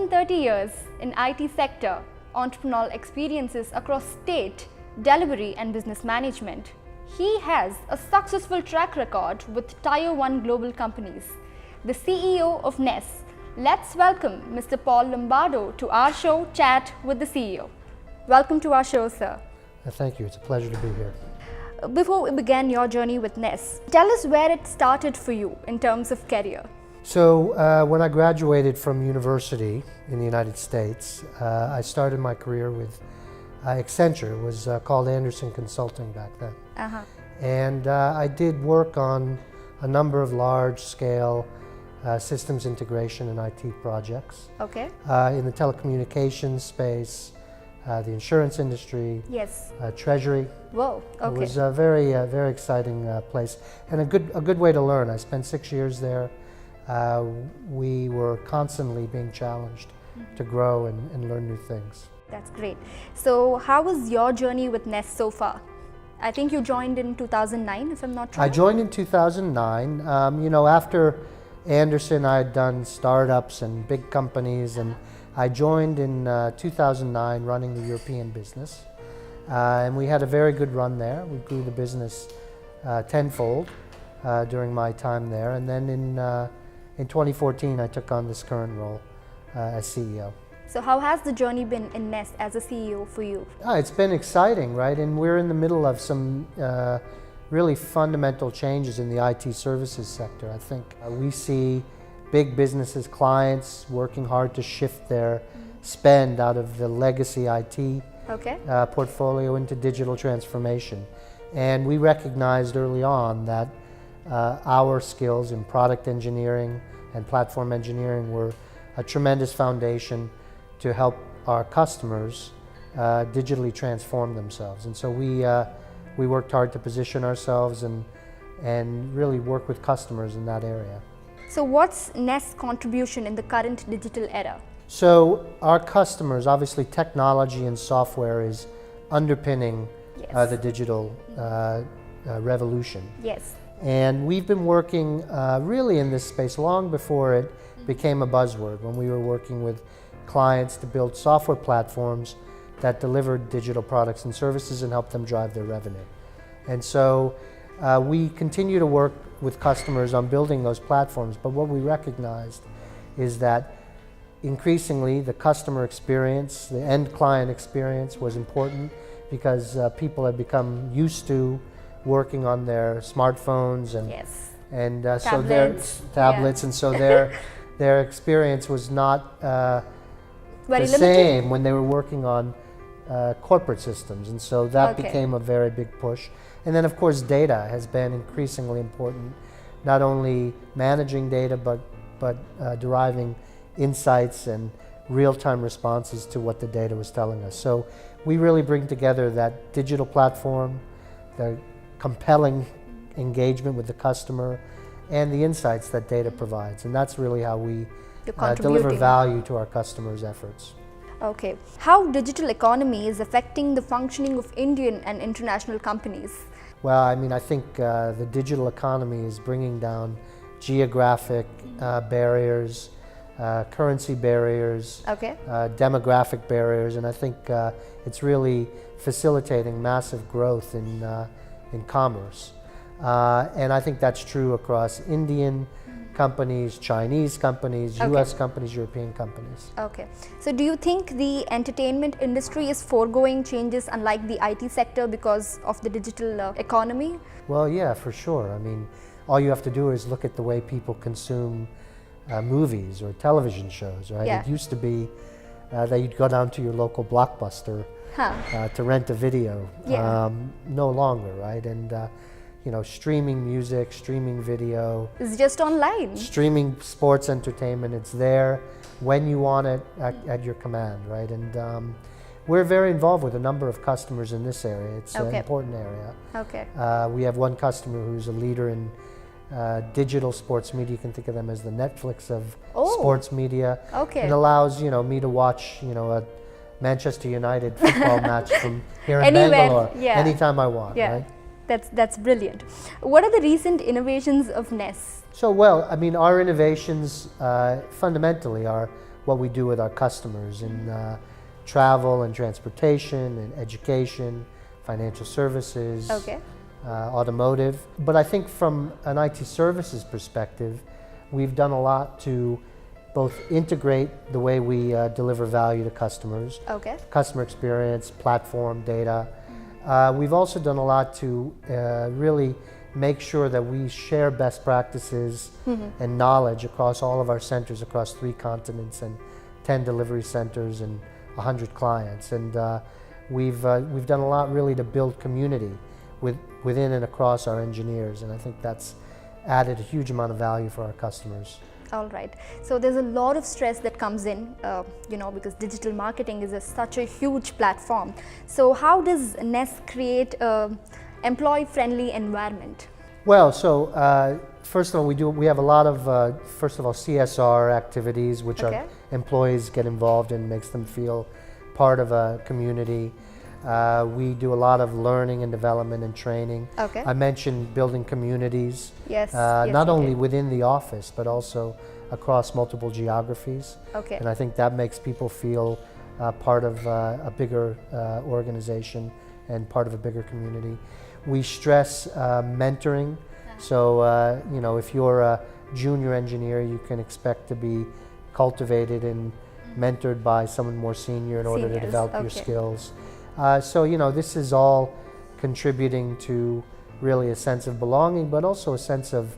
than 30 years in IT sector, entrepreneurial experiences across state, delivery and business management. He has a successful track record with Tier 1 global companies. The CEO of Ness. Let's welcome Mr. Paul Lombardo to our show, Chat with the CEO. Welcome to our show, sir. Thank you. It's a pleasure to be here. Before we began your journey with Ness, tell us where it started for you in terms of career. So when I graduated from university in the United States, I started my career with Accenture. It was called Anderson Consulting back then. And I did work on a number of large-scale systems integration and IT projects. Okay. In the telecommunications space, the insurance industry, Yes. treasury. Whoa. Okay. It was a very exciting place and a good way to learn. I spent 6 years there. We were constantly being challenged to grow and learn new things. That's great. So how was your journey with Ness so far? I think you joined in 2009, if I'm not wrong. I joined in 2009. After Anderson, I had done startups and big companies, and I joined in 2009 running the European business. And we had a very good run there. We grew the business tenfold during my time there. And then in 2014, I took on this current role as CEO. So how has the journey been in Ness as a CEO for you? It's been exciting, right? And we're in the middle of some really fundamental changes in the IT services sector. I think we see big businesses, clients working hard to shift their spend out of the legacy IT portfolio into digital transformation. And we recognized early on that our skills in product engineering and platform engineering were a tremendous foundation to help our customers digitally transform themselves. And so we worked hard to position ourselves and really work with customers in that area. So what's Ness' contribution in the current digital era? So our customers, obviously technology and software is underpinning the digital revolution. Yes. And we've been working really in this space long before it became a buzzword, when we were working with clients to build software platforms that delivered digital products and services and help them drive their revenue. And so we continue to work with customers on building those platforms, but what we recognized is that increasingly the customer experience, the end client experience was important because people have become used to working on their smartphones and so their tablets, and so their experience was not the same when they were working on corporate systems, and so that became a very big push. And then of course data has been increasingly important, not only managing data but deriving insights and real-time responses to what the data was telling us. So we really bring together that digital platform, the compelling engagement with the customer, and the insights that data provides. And that's really how we deliver value to our customers' efforts. Okay. How digital economy is affecting the functioning of Indian and international companies? Well, I mean, I think the digital economy is bringing down geographic barriers, currency barriers, demographic barriers, and I think it's really facilitating massive growth in commerce. And I think that's true across Indian companies, Chinese companies, US companies, European companies. Okay. So do you think the entertainment industry is foregoing changes unlike the IT sector because of the digital economy? Well, yeah, for sure. I mean, all you have to do is look at the way people consume movies or television shows, right? Yeah. It used to be that you'd go down to your local Blockbuster to rent a video. No longer, right? And streaming music, streaming video. It's just online. Streaming sports entertainment, it's there when you want it at your command, right? And we're very involved with a number of customers in this area. It's an important area. We have one customer who's a leader in digital sports media. You can think of them as the Netflix of sports media. It allows me to watch a Manchester United football match from here in Bangalore anytime I want. Right? That's brilliant. What are the recent innovations of Ness? So, well, I mean, our innovations fundamentally are what we do with our customers in travel and transportation and education, financial services, Okay. automotive. But I think from an IT services perspective, we've done a lot to both integrate the way we deliver value to customers, Okay. customer experience, platform, data. We've also done a lot to really make sure that we share best practices and knowledge across all of our centers across 3 continents and 10 delivery centers and 100 clients. And we've done a lot really to build community within and across our engineers, and I think that's added a huge amount of value for our customers. All right. So there's a lot of stress that comes in, because digital marketing is such a huge platform. So how does Ness create a employee-friendly environment? Well, so first of all, we have a lot of first of all CSR activities, which Okay. our employees get involved in, makes them feel part of a community. We do a lot of learning and development and training. Okay. I mentioned building communities, Yes. not you only did. within the office, but also across multiple geographies. Okay. And I think that makes people feel part of a bigger organization and part of a bigger community. We stress mentoring. So, if you're a junior engineer, you can expect to be cultivated and mentored by someone more senior in order to Seniors, develop your okay. skills. So, this is all contributing to really a sense of belonging, but also a sense of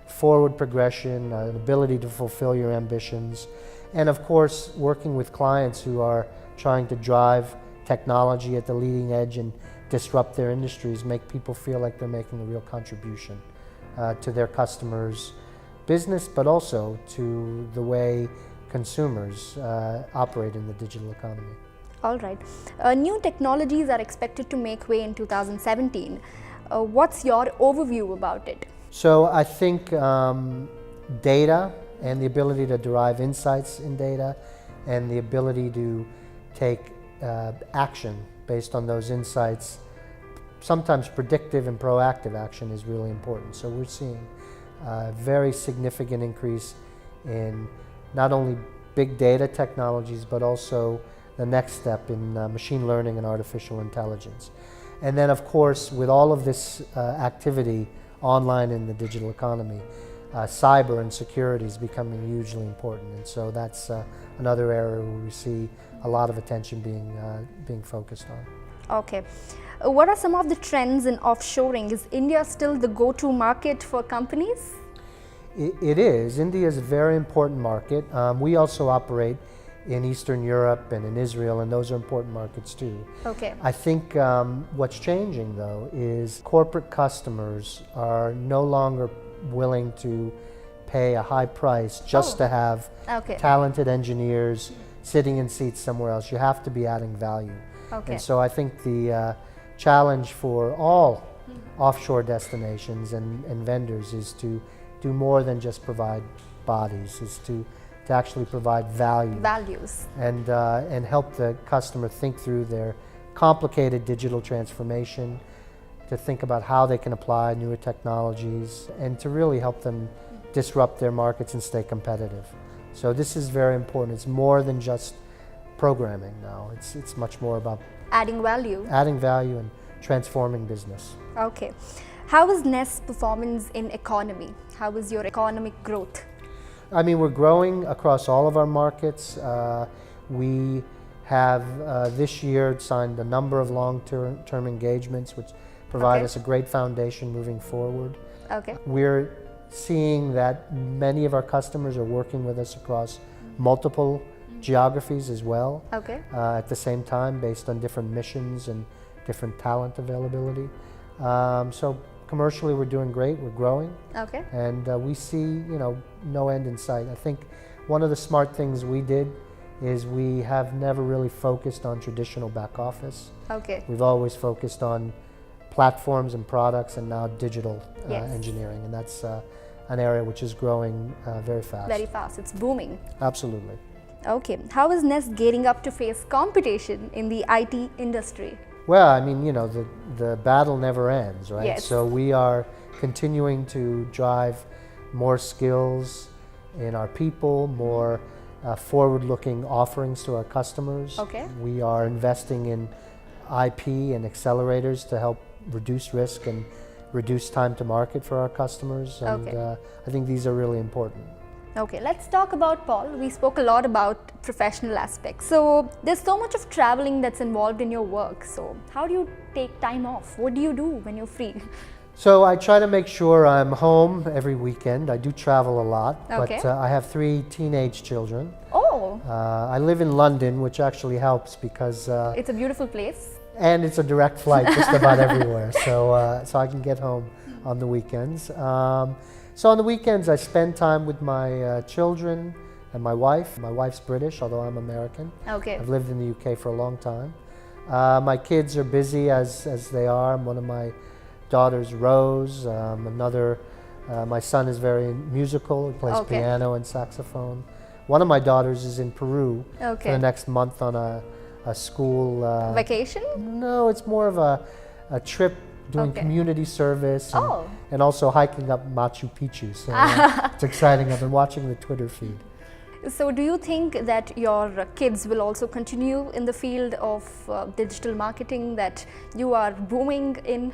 forward progression, an ability to fulfill your ambitions, and of course, working with clients who are trying to drive technology at the leading edge and disrupt their industries, make people feel like they're making a real contribution to their customers' business, but also to the way consumers operate in the digital economy. All right. New technologies are expected to make way in 2017. What's your overview about it? So I think data and the ability to derive insights in data and the ability to take action based on those insights, sometimes predictive and proactive action, is really important. So we're seeing a very significant increase in not only big data technologies, but also the next step in machine learning and artificial intelligence. And then, of course, with all of this activity online in the digital economy, cyber and security is becoming hugely important. And so that's another area where we see a lot of attention being focused on. Okay. What are some of the trends in offshoring? Is India still the go-to market for companies? It is. India is a very important market. We also operate in Eastern Europe and in Israel, and those are important markets too. Okay. I think what's changing though is corporate customers are no longer willing to pay a high price just to have Okay. talented engineers sitting in seats somewhere else. You have to be adding value. Okay. And so I think the challenge for all offshore destinations and vendors is to do more than just provide bodies, is to actually provide value. Values. And help the customer think through their complicated digital transformation, to think about how they can apply newer technologies, and to really help them disrupt their markets and stay competitive. So this is very important. It's more than just programming now. It's much more about Adding value. adding value and transforming business. Okay. How is Ness performance in economy? How is your economic growth? I mean, we're growing across all of our markets. We have this year signed a number of long-term engagements, which provide Okay. us a great foundation moving forward. Okay. We're seeing that many of our customers are working with us across multiple geographies as well, Okay. at the same time, based on different missions and different talent availability. So commercially, we're doing great. We're growing. Okay. And we see, no end in sight. I think one of the smart things we did is we have never really focused on traditional back office. Okay. We've always focused on platforms and products, and now digital Yes. engineering, and that's an area which is growing very fast. Very fast. It's booming. Absolutely. Okay. How is Ness gearing up to face competition in the IT industry? Well, I mean, the battle never ends, right? Yes. So we are continuing to drive more skills in our people, more forward-looking offerings to our customers. Okay. We are investing in IP and accelerators to help reduce risk and reduce time to market for our customers. And Okay. I think these are really important. Okay, let's talk about Paul. We spoke a lot about professional aspects. So there's so much of traveling that's involved in your work. So how do you take time off? What do you do when you're free? So I try to make sure I'm home every weekend. I do travel a lot, Okay. but I have 3 teenage children. Oh, I live in London, which actually helps because it's a beautiful place. and it's a direct flight just about everywhere, so I can get home on the weekends. So on the weekends, I spend time with my children and my wife. My wife's British, although I'm American. Okay. I've lived in the UK for a long time. My kids are busy as they are. One of my daughters, Rose. My son is very musical. He plays Okay. piano and saxophone. One of my daughters is in Peru for Okay. the next month on a school. Vacation? No, it's more of a trip doing Okay. community service and, Oh. and also hiking up Machu Picchu. So it's exciting. I've been watching the Twitter feed. So do you think that your kids will also continue in the field of digital marketing, that you are booming in?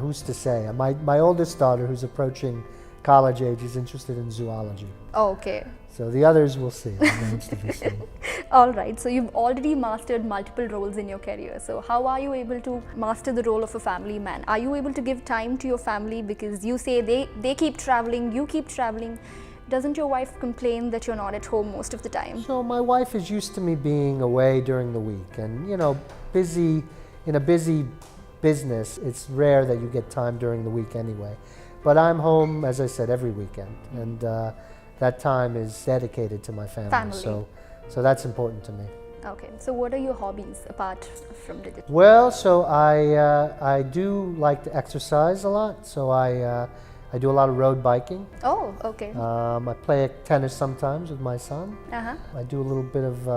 Who's to say? My oldest daughter, who's approaching college age, is interested in zoology. Oh, okay. So the others will see. Remains to be seen. All right. So you've already mastered multiple roles in your career. So how are you able to master the role of a family man? Are you able to give time to your family? Because you say they keep traveling, you keep traveling. Doesn't your wife complain that you're not at home most of the time? So my wife is used to me being away during the week, and busy in a busy business. It's rare that you get time during the week anyway. But I'm home, as I said, every weekend, and that time is dedicated to my family. Family. So that's important to me. Okay. So what are your hobbies apart from digital? Well, so I do like to exercise a lot. So I do a lot of road biking. Oh, okay. I play tennis sometimes with my son. Uh-huh. I do a little bit of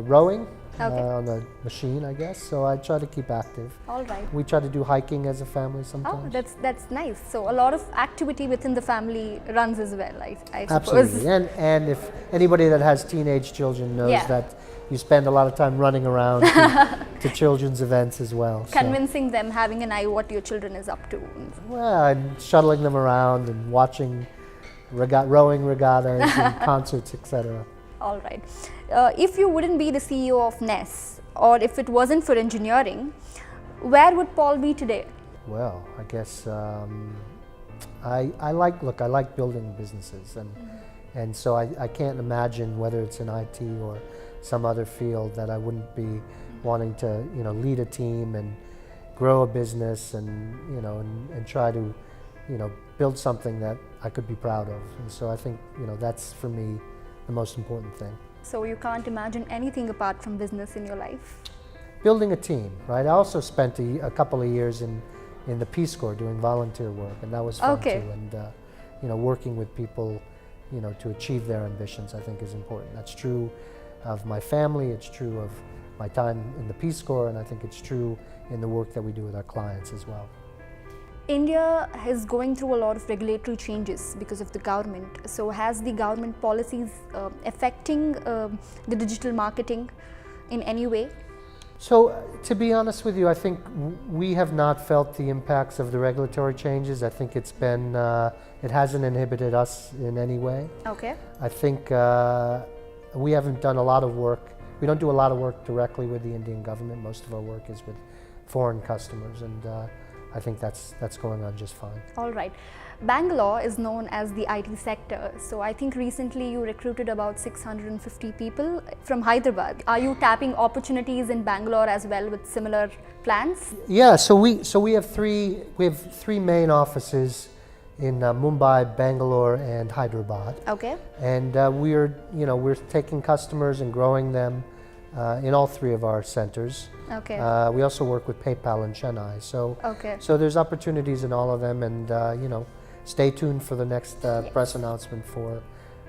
rowing Okay. on the machine, I guess. So I try to keep active. All right. We try to do hiking as a family Oh, sometimes. that's nice. So a lot of activity within the family runs as well, I suppose. Absolutely. And if anybody that has teenage children knows Yeah. that you spend a lot of time running around to children's events as well. So, Convincing them, having an eye what your children is up to. well, and shuttling them around and watching rowing regattas and concerts, etc. All right. If you wouldn't be the CEO of Ness, or if it wasn't for engineering, where would Paul be today? Well, I guess I like building businesses, and so I can't imagine whether it's in IT or some other field that I wouldn't be wanting to lead a team and grow a business and and try to build something that I could be proud of. And so I think that's for me the most important thing. So you can't imagine anything apart from business in your life? Building a team, right? I also spent a couple of years in the Peace Corps doing volunteer work, and that was fun Okay. too. And working with people, to achieve their ambitions, I think is important. That's true of my family. It's true of my time in the Peace Corps, and I think it's true in the work that we do with our clients as well. India is going through a lot of regulatory changes because of the government. So has the government policies affecting the digital marketing in any way? So, to be honest with you, I think we have not felt the impacts of the regulatory changes. I think it's been, it hasn't inhibited us in any way. Okay. I think we haven't done a lot of work. We don't do a lot of work directly with the Indian government. Most of our work is with foreign customers, and I think that's going on just fine. All right. Bangalore is known as the IT sector. So I think recently you recruited about 650 people from Hyderabad. Are you tapping opportunities in Bangalore as well with similar plans? Yeah, so we have three main offices in Mumbai, Bangalore, and Hyderabad. Okay. And we're taking customers and growing them in all 3 of our centers. Okay. We also work with PayPal in Chennai. So Okay. so there's opportunities in all of them, and stay tuned for the next press announcement for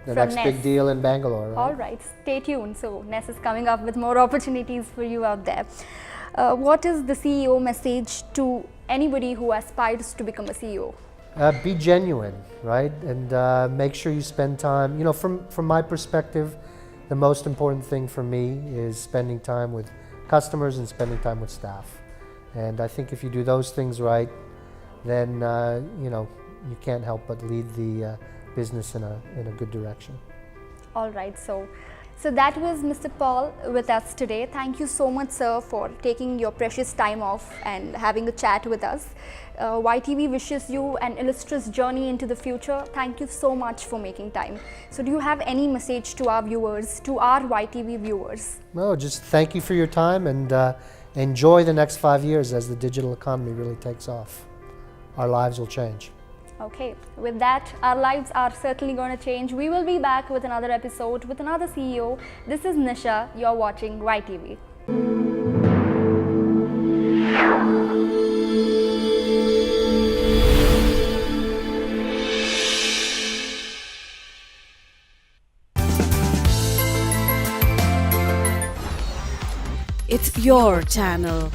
the From next Ness. big deal in Bangalore. Right? All right, stay tuned. So Ness is coming up with more opportunities for you out there. What is the CEO message to anybody who aspires to become a CEO? Be genuine, right? And make sure you spend time. You know, from my perspective, the most important thing for me is spending time with customers and spending time with staff. And I think if you do those things right, then you know, you can't help but lead the business in a good direction. All right, so that was Mr. Paul with us today. Thank you so much, sir, for taking your precious time off and having a chat with us. YTV wishes you an illustrious journey into the future. Thank you so much for making time. So do you have any message to our viewers, to our YTV viewers? No, just thank you for your time, and enjoy the next 5 years as the digital economy really takes off. Our lives will change. Okay, with that, our lives are certainly going to change. We will be back with another episode with another CEO. This is Nisha. You're watching YTV. It's your channel.